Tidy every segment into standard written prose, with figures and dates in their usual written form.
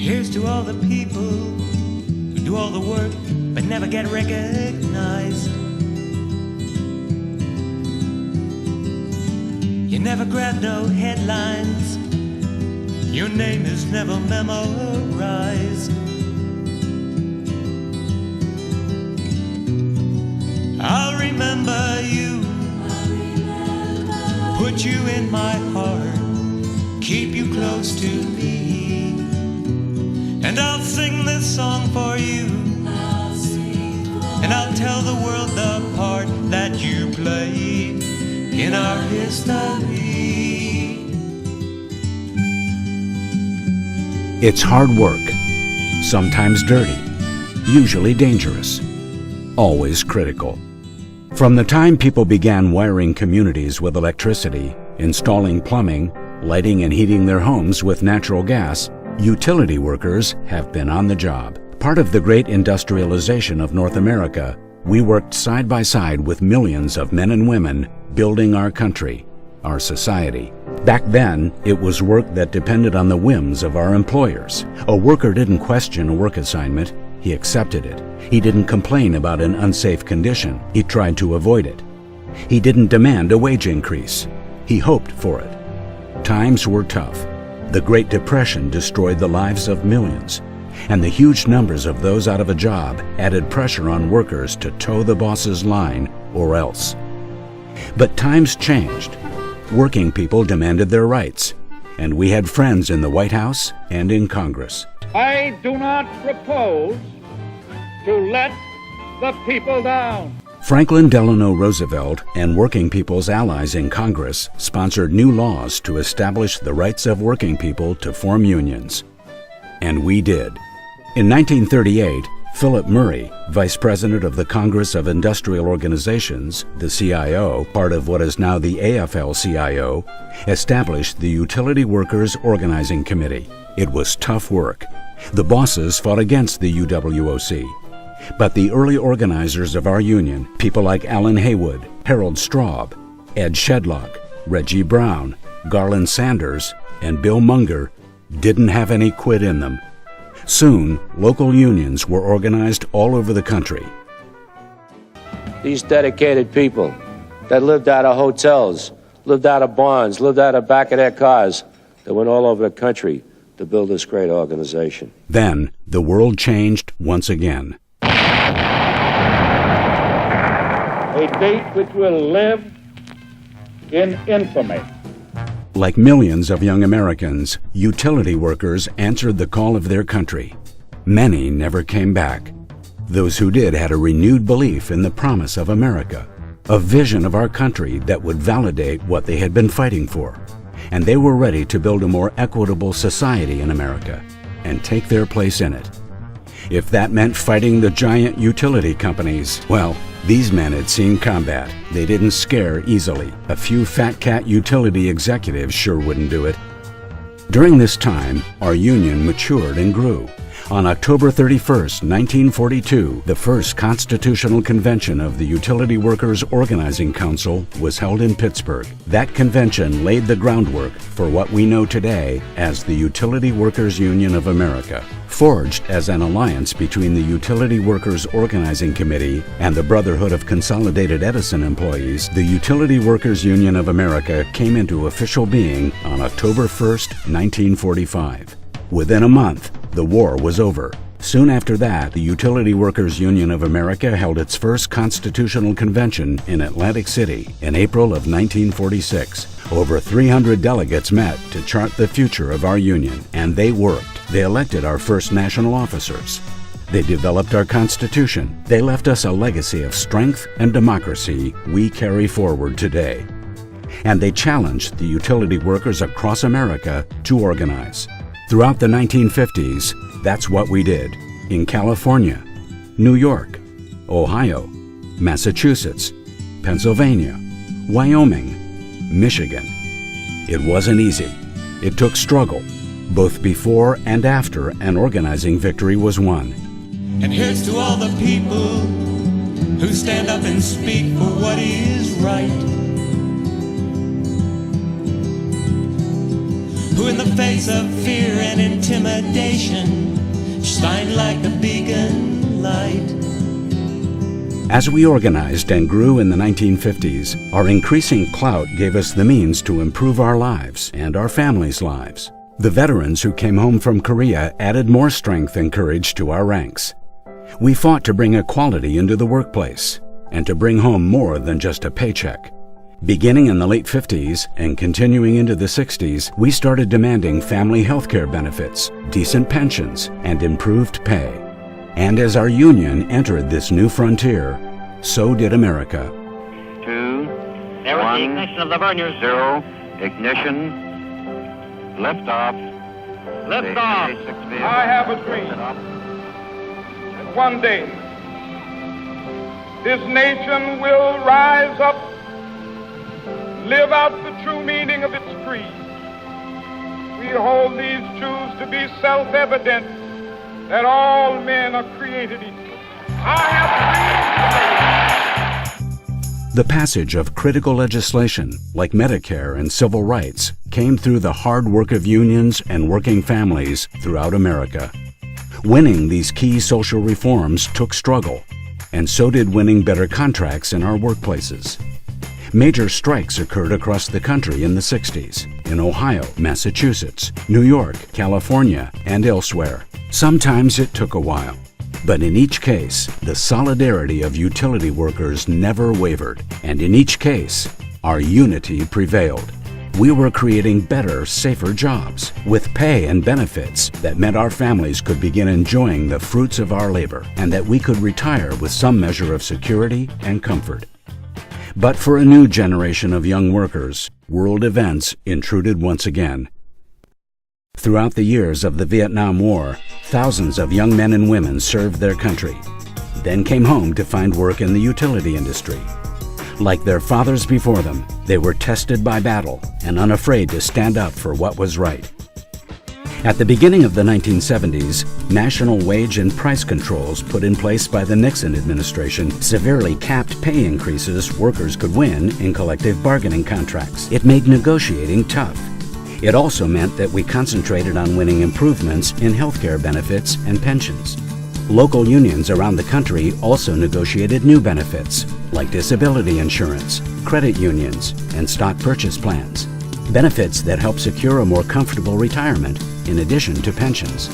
Here's to all the people who do all the work but never get recognized. You never grab no headlines, your name is never memorized. I'll remember you, put you in my heart, keep you close to me, and I'll sing this song for you, and I'll tell the world the part that you played in our history. It's hard work, sometimes dirty, usually dangerous, always critical. From the time people began wiring communities with electricity, installing plumbing, lighting and heating their homes with natural gas, utility workers have been on the job. Part of the great industrialization of North America, we worked side by side with millions of men and women building our country, our society. Back then, it was work that depended on the whims of our employers. A worker didn't question a work assignment, he accepted it. He didn't complain about an unsafe condition, he tried to avoid it. He didn't demand a wage increase, he hoped for it. Times were tough. The Great Depression destroyed the lives of millions, and the huge numbers of those out of a job added pressure on workers to toe the boss's line or else. But times changed. Working people demanded their rights, and we had friends in the White House and in Congress. I do not propose to let the people down. Franklin Delano Roosevelt and working people's allies in Congress sponsored new laws to establish the rights of working people to form unions. And we did. In 1938, Philip Murray, Vice President of the Congress of Industrial Organizations, the CIO, part of what is now the AFL-CIO, established the Utility Workers Organizing Committee. It was tough work. The bosses fought against the UWOC. But the early organizers of our union, people like Allen Haywood, Harold Straub, Ed Shedlock, Reggie Brown, Garland Sanders, and Bill Munger, didn't have any quit in them. Soon, local unions were organized all over the country. These dedicated people that lived out of hotels, lived out of barns, lived out of back of their cars, that went all over the country to build this great organization. Then, the world changed once again. A date which will live in infamy. Like millions of young Americans, utility workers answered the call of their country. Many never came back. Those who did had a renewed belief in the promise of America, a vision of our country that would validate what they had been fighting for. And they were ready to build a more equitable society in America and take their place in it. If that meant fighting the giant utility companies, well, these men had seen combat. They didn't scare easily. A few fat cat utility executives sure wouldn't do it. During this time, our union matured and grew. On October 31st, 1942, the first constitutional convention of the Utility Workers Organizing Council was held in Pittsburgh. That convention laid the groundwork for what we know today as the Utility Workers Union of America. Forged as an alliance between the Utility Workers Organizing Committee and the Brotherhood of Consolidated Edison Employees, the Utility Workers Union of America came into official being on October 1st, 1945. Within a month, the war was over. Soon after that, the Utility Workers Union of America held its first constitutional convention in Atlantic City in April of 1946. Over 300 delegates met to chart the future of our union, and they worked. They elected our first national officers. They developed our Constitution. They left us a legacy of strength and democracy we carry forward today. And they challenged the utility workers across America to organize. Throughout the 1950s, that's what we did. In California, New York, Ohio, Massachusetts, Pennsylvania, Wyoming, Michigan. It wasn't easy. It took struggle, both before and after an organizing victory was won. And here's to all the people who stand up and speak for what is right. who in the face of fear and intimidation shine like a beacon light. As we organized and grew in the 1950s, our increasing clout gave us the means to improve our lives and our families' lives. The veterans who came home from Korea added more strength and courage to our ranks. We fought to bring equality into the workplace and to bring home more than just a paycheck. Beginning in the late 50s and continuing into the 60s, we started demanding family health care benefits, decent pensions, and improved pay. And as our union entered this new frontier, so did America. 2, There is the 1, ignition of the burners. 0, ignition, lift off. Lift off. I have a dream that one day this nation will rise up, live out the true meaning of its creed. We hold these truths to be self-evident, that all men are created equal. I have a dream. The passage of critical legislation like Medicare and civil rights came through the hard work of unions and working families throughout America. Winning these key social reforms took struggle, and so did winning better contracts in our workplaces. Major strikes occurred across the country in the 60s, in Ohio, Massachusetts, New York, California, and elsewhere. Sometimes it took a while, but in each case, the solidarity of utility workers never wavered, and in each case, our unity prevailed. We were creating better, safer jobs with pay and benefits that meant our families could begin enjoying the fruits of our labor and that we could retire with some measure of security and comfort. But for a new generation of young workers, world events intruded once again. Throughout the years of the Vietnam War, thousands of young men and women served their country, then came home to find work in the utility industry. Like their fathers before them, they were tested by battle and unafraid to stand up for what was right. At the beginning of the 1970s, national wage and price controls put in place by the Nixon administration severely capped pay increases workers could win in collective bargaining contracts. It made negotiating tough. It also meant that we concentrated on winning improvements in healthcare benefits and pensions. Local unions around the country also negotiated new benefits, like disability insurance, credit unions, and stock purchase plans. Benefits that help secure a more comfortable retirement, in addition to pensions.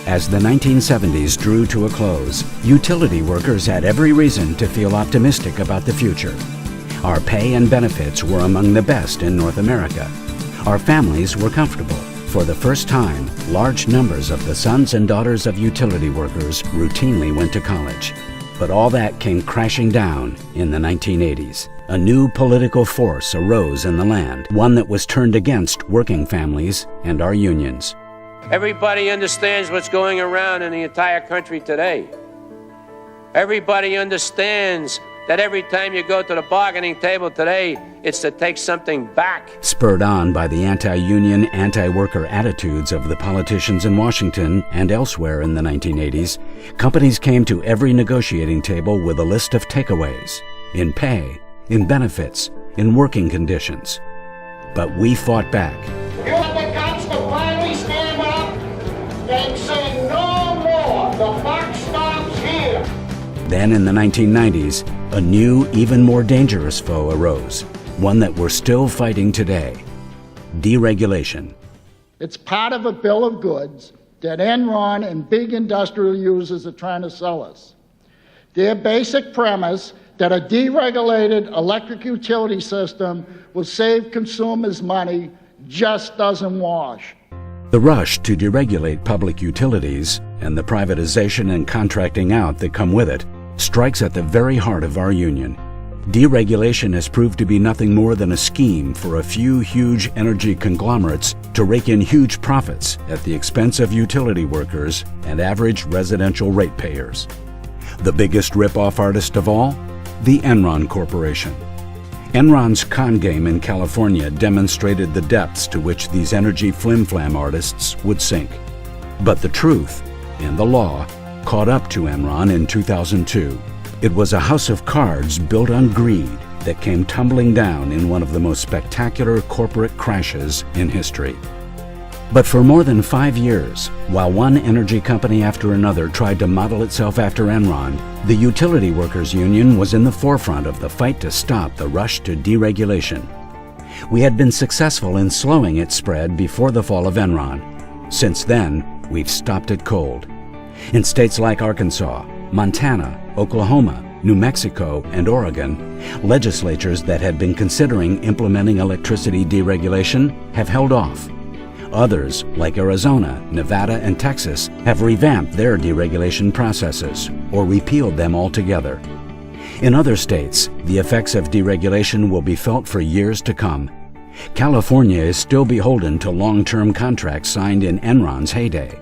As the 1970s drew to a close, utility workers had every reason to feel optimistic about the future. Our pay and benefits were among the best in North America. Our families were comfortable. For the first time, large numbers of the sons and daughters of utility workers routinely went to college. But all that came crashing down in the 1980s. A new political force arose in the land, one that was turned against working families and our unions. Everybody understands what's going around in the entire country today. Everybody understands that every time you go to the bargaining table today, it's to take something back. Spurred on by the anti-union, anti-worker attitudes of the politicians in Washington and elsewhere in the 1980s, companies came to every negotiating table with a list of takeaways in pay, in benefits, in working conditions. But we fought back. You have the guts to finally stand up and say no more. The buck stops here. Then in the 1990s, a new, even more dangerous foe arose, one that we're still fighting today: deregulation. It's part of a bill of goods that Enron and big industrial users are trying to sell us. Their basic premise that a deregulated electric utility system will save consumers money just doesn't wash. The rush to deregulate public utilities and the privatization and contracting out that come with it strikes at the very heart of our union. Deregulation has proved to be nothing more than a scheme for a few huge energy conglomerates to rake in huge profits at the expense of utility workers and average residential ratepayers. The biggest rip-off artist of all? The Enron Corporation. Enron's con game in California demonstrated the depths to which these energy flim-flam artists would sink. But the truth, and the law, caught up to Enron in 2002. It was a house of cards built on greed that came tumbling down in one of the most spectacular corporate crashes in history. But for more than 5 years, while one energy company after another tried to model itself after Enron, the Utility Workers Union was in the forefront of the fight to stop the rush to deregulation. We had been successful in slowing its spread before the fall of Enron. Since then, we've stopped it cold. In states like Arkansas, Montana, Oklahoma, New Mexico, and Oregon, legislatures that had been considering implementing electricity deregulation have held off. Others, like Arizona, Nevada, and Texas, have revamped their deregulation processes or repealed them altogether. In other states, the effects of deregulation will be felt for years to come. California is still beholden to long-term contracts signed in Enron's heyday.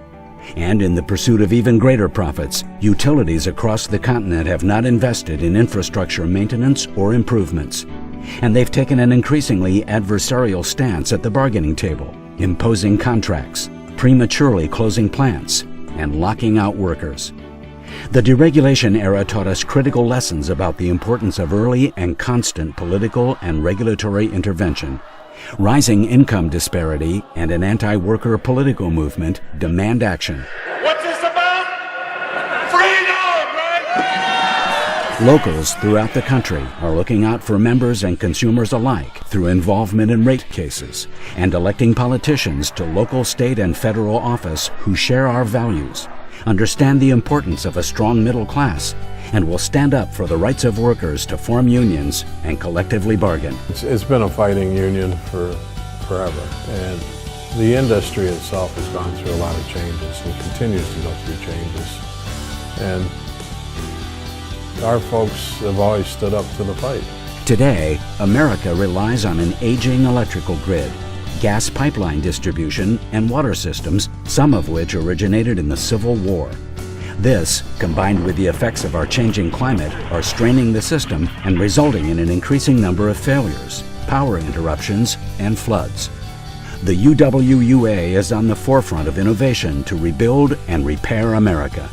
And in the pursuit of even greater profits, utilities across the continent have not invested in infrastructure maintenance or improvements. And they've taken an increasingly adversarial stance at the bargaining table, imposing contracts, prematurely closing plants, and locking out workers. The deregulation era taught us critical lessons about the importance of early and constant political and regulatory intervention. Rising income disparity and an anti-worker political movement demand action. What's this about? Freedom, right? Locals throughout the country are looking out for members and consumers alike through involvement in rate cases and electing politicians to local, state, and federal office who share our values, understand the importance of a strong middle class, and will stand up for the rights of workers to form unions and collectively bargain. It's been a fighting union for forever, and the industry itself has gone through a lot of changes and continues to go through changes. And our folks have always stood up to the fight. Today, America relies on an aging electrical grid, gas pipeline distribution, and water systems, some of which originated in the Civil War. This, combined with the effects of our changing climate, are straining the system and resulting in an increasing number of failures, power interruptions, and floods. The UWUA is on the forefront of innovation to rebuild and repair America.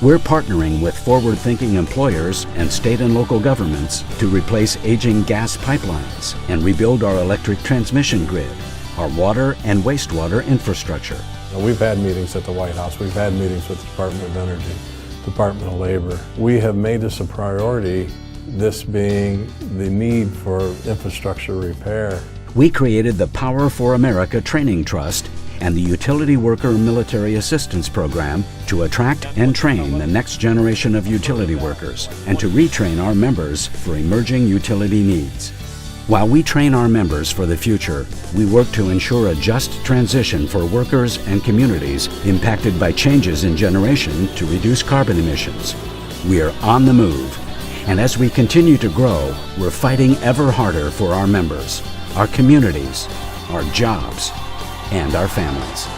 We're partnering with forward-thinking employers and state and local governments to replace aging gas pipelines and rebuild our electric transmission grid, our water and wastewater infrastructure. We've had meetings at the White House, we've had meetings with the Department of Energy, Department of Labor. We have made this a priority, this being the need for infrastructure repair. We created the Power for America Training Trust and the Utility Worker Military Assistance Program to attract and train the next generation of utility workers and to retrain our members for emerging utility needs. While we train our members for the future, we work to ensure a just transition for workers and communities impacted by changes in generation to reduce carbon emissions. We are on the move, and as we continue to grow, we're fighting ever harder for our members, our communities, our jobs, and our families.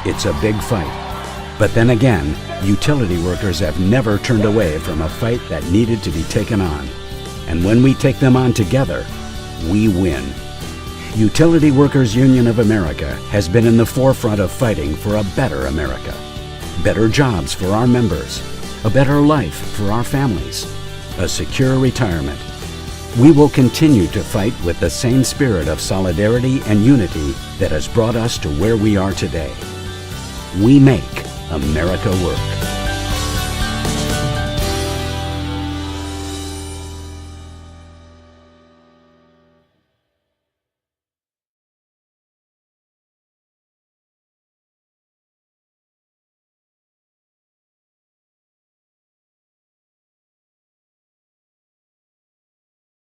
It's a big fight. But then again, utility workers have never turned away from a fight that needed to be taken on. And when we take them on together, we win. Utility Workers Union of America has been in the forefront of fighting for a better America. Better jobs for our members, a better life for our families, a secure retirement. We will continue to fight with the same spirit of solidarity and unity that has brought us to where we are today. We make America work.